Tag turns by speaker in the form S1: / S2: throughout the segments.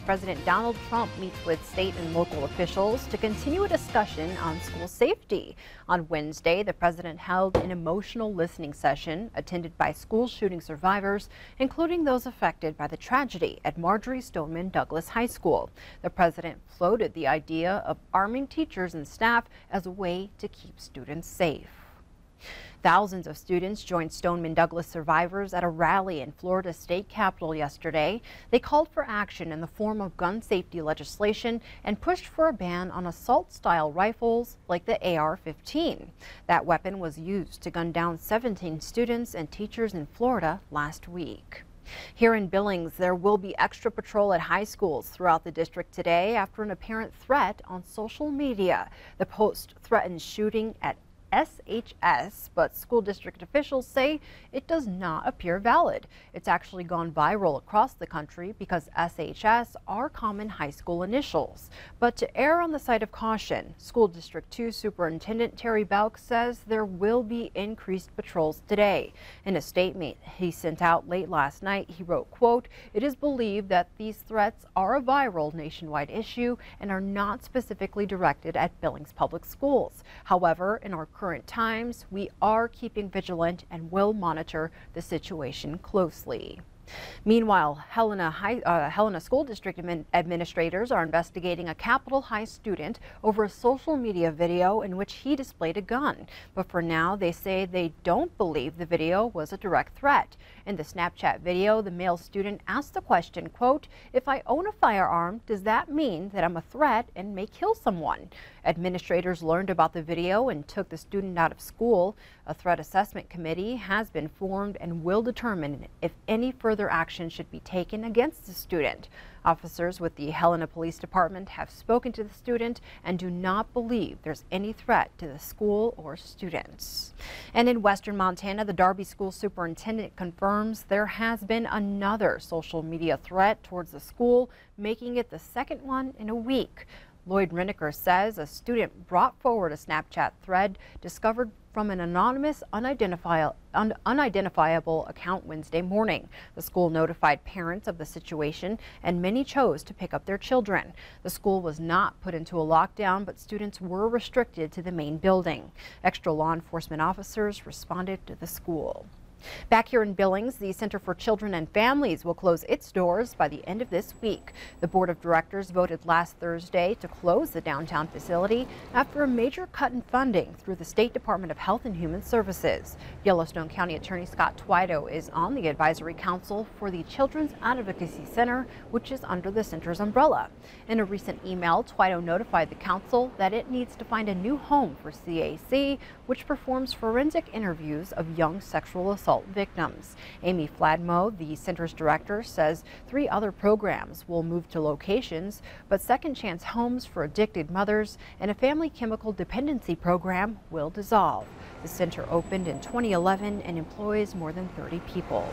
S1: President Donald Trump meets with state and local officials to continue a discussion on school safety. On Wednesday, the president held an emotional listening session attended by school shooting survivors, including those affected by the tragedy at Marjory Stoneman Douglas High School. The president floated the idea of arming teachers and staff as a way to keep students safe. Thousands of students joined Stoneman Douglas survivors at a rally in Florida's state capitol yesterday. They called for action in the form of gun safety legislation and pushed for a ban on assault-style rifles like the AR-15. That weapon was used to gun down 17 students and teachers in Florida last week. Here in Billings, there will be extra patrol at high schools throughout the district today after an apparent threat on social media. The post threatens shooting at SHS, but school district officials say it does not appear valid. It's actually gone viral across the country because SHS are common high school initials. But to err on the side of caution, School District 2 Superintendent Terry Bouck says there will be increased patrols today. In a statement he sent out late last night, he wrote, quote, "It is believed that these threats are a viral nationwide issue and are not specifically directed at Billings Public Schools. However, in our current times, we are keeping vigilant and will monitor the situation closely." Meanwhile, Helena School District administrators are investigating a Capitol High student over a social media video in which he displayed a gun. But for now, they say they don't believe the video was a direct threat. In the Snapchat video, the male student asked the question, quote, "If I own a firearm, does that mean that I'm a threat and may kill someone?" Administrators learned about the video and took the student out of school. A threat assessment committee has been formed and will determine if any further action should be taken against the student. Officers with the Helena Police Department have spoken to the student and do not believe there's any threat to the school or students. And in western Montana, the Darby School Superintendent confirms there has been another social media threat towards the school, making it the second one in a week. Lloyd Reniker says a student brought forward a Snapchat thread discovered from an anonymous, unidentifiable account Wednesday morning. The school notified parents of the situation, and many chose to pick up their children. The school was not put into a lockdown, but students were restricted to the main building. Extra law enforcement officers responded to the school. Back here in Billings, the Center for Children and Families will close its doors by the end of this week. The board of directors voted last Thursday to close the downtown facility after a major cut in funding through the State Department of Health and Human Services. Yellowstone County Attorney Scott Twido is on the advisory council for the Children's Advocacy Center, which is under the center's umbrella. In a recent email, Twido notified the council that it needs to find a new home for CAC, which performs forensic interviews of young sexual assault victims. Amy Fladmo, the center's director, says 3 other programs will move to locations, but Second Chance Homes for Addicted Mothers and a family chemical dependency program will dissolve. The center opened in 2011 and employs more than 30 people.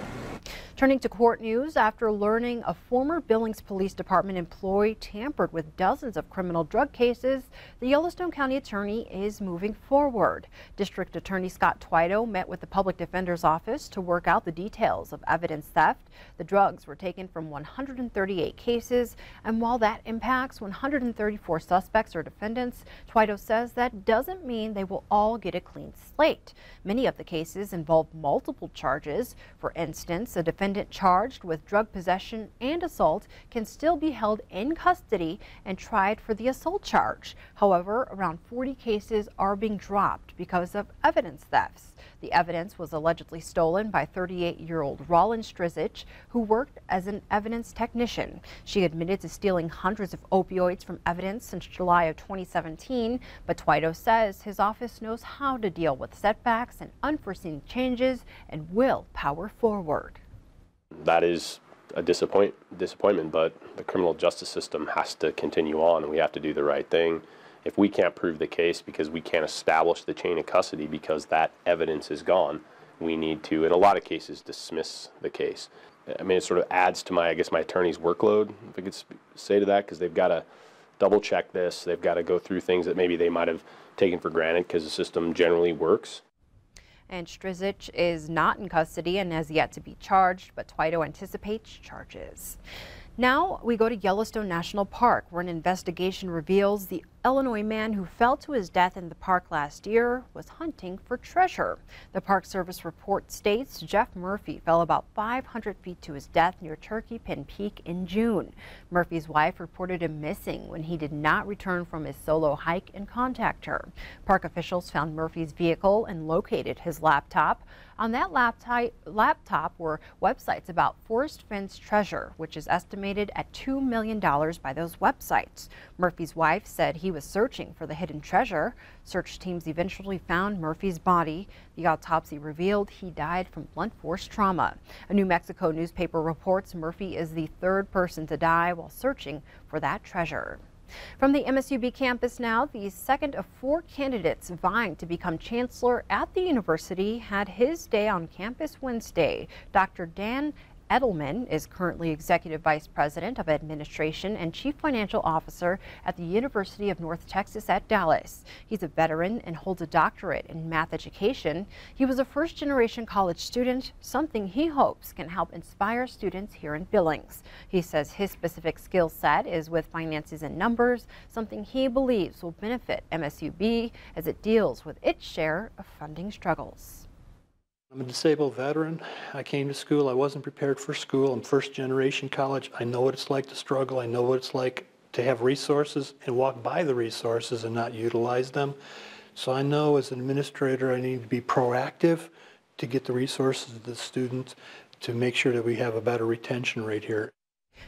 S1: Turning to court news, after learning a former Billings Police Department employee tampered with dozens of criminal drug cases, the Yellowstone County Attorney is moving forward. District Attorney Scott Twido met with the Public Defender's Office to work out the details of evidence theft. The drugs were taken from 138 cases, and while that impacts 134 suspects or defendants, Twido says that doesn't mean they will all get a clean slate. Many of the cases involve multiple charges. For instance, a defendant charged with drug possession and assault can still be held in custody and tried for the assault charge. However, around 40 cases are being dropped because of evidence thefts. The evidence was allegedly stolen by 38-year-old Rollin Strizich, who worked as an evidence technician. She admitted to stealing hundreds of opioids from evidence since July of 2017, but Twido says his office knows how to deal with setbacks and unforeseen changes and will power forward.
S2: That is a disappointment, but the criminal justice system has to continue on, and we have to do the right thing. If we can't prove the case because we can't establish the chain of custody because that evidence is gone, we need to, in a lot of cases, dismiss the case. I mean, it sort of adds to my attorney's workload, if I could say to that, because they've got to double check this. They've got to go through things that maybe they might have taken for granted because the system generally works.
S1: And Strizich is not in custody and has yet to be charged, but Twido anticipates charges. Now we go to Yellowstone National Park, where an investigation reveals the Illinois man who fell to his death in the park last year was hunting for treasure. The Park Service report states Jeff Murphy fell about 500 feet to his death near Turkey Pin Peak in June. Murphy's wife reported him missing when he did not return from his solo hike and contact her. Park officials found Murphy's vehicle and located his laptop. On that laptop were websites about Forest Fence treasure, which is estimated at $2 million by those websites. Murphy's wife said he was searching for the hidden treasure. Search teams eventually found Murphy's body. The autopsy revealed he died from blunt force trauma. A New Mexico newspaper reports Murphy is the third person to die while searching for that treasure. From the MSUB campus now, the second of 4 candidates vying to become chancellor at the university had his day on campus Wednesday. Dr. Dan Edelman is currently Executive Vice President of Administration and Chief Financial Officer at the University of North Texas at Dallas. He's a veteran and holds a doctorate in math education. He was a first-generation college student, something he hopes can help inspire students here in Billings. He says his specific skill set is with finances and numbers, something he believes will benefit MSUB as it deals with its share of funding struggles.
S3: I'm a disabled veteran. I came to school. I wasn't prepared for school. I'm first generation college. I know what it's like to struggle. I know what it's like to have resources and walk by the resources and not utilize them. So I know as an administrator I need to be proactive to get the resources to the students to make sure that we have a better retention rate here.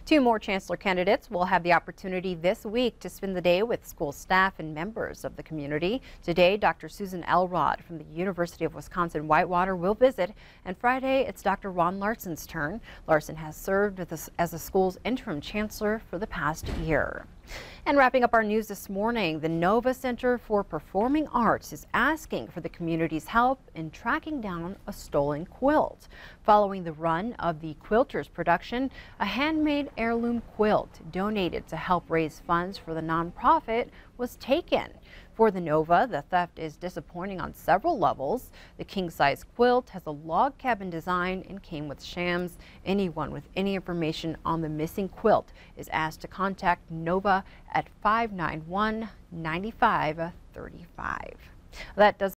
S1: 2 more chancellor candidates will have the opportunity this week to spend the day with school staff and members of the community. Today, Dr. Susan Elrod from the University of Wisconsin-Whitewater will visit, and Friday it's Dr. Ron Larson's turn. Larson has served as the school's interim chancellor for the past year. And wrapping up our news this morning, the Nova Center for Performing Arts is asking for the community's help in tracking down a stolen quilt. Following the run of the Quilters production, a handmade heirloom quilt donated to help raise funds for the nonprofit was taken. For the Nova, the theft is disappointing on several levels. The king-size quilt has a log cabin design and came with shams. Anyone with any information on the missing quilt is asked to contact Nova at 591-9535. That does